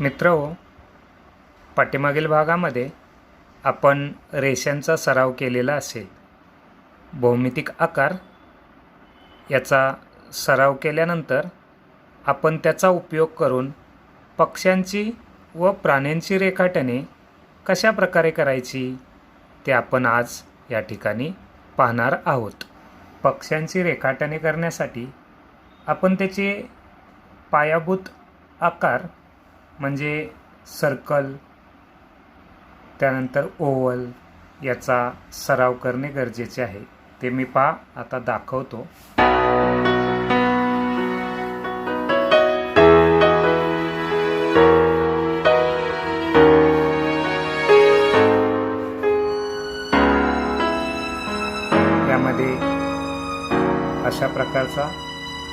मित्रहो, पाठीमागील भागामध्ये आपण रेषांचा सराव केलेला असेल. भौमितिक आकार याचा सराव केल्यानंतर आपण त्याचा उपयोग करून पक्ष्यांची व प्राण्यांची रेखाटने कशा प्रकारे करायची ते आपण आज या ठिकाणी पाहणार आहोत. पक्ष्यांची रेखाटने करण्यासाठी आपण त्याचे पायाभूत आकार म्हणजे सर्कल, त्यानंतर ओव्हल याचा सराव करणे गरजेचे आहे. ते मी आता दाखवतो. यामध्ये अशा प्रकारचा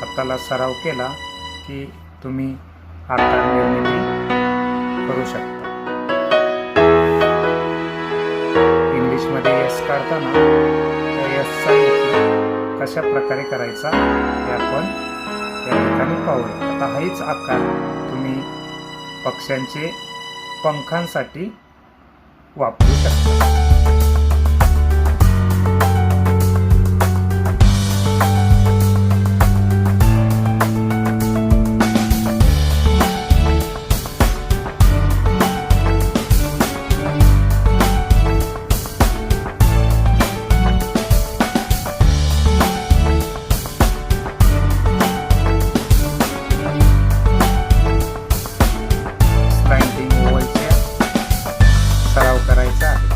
हाताला सराव केला की तुम्ही आकार निर्मिती करू शकता. इंग्लिशमध्ये एस काढताना त्या एसचा उपयोग कशा प्रकारे करायचा हे आपण या ठिकाणी पाहूया. आता हाच आकार तुम्ही पक्ष्यांचे पंखांसाठी वापरू शकता. सराव करायचा आहे.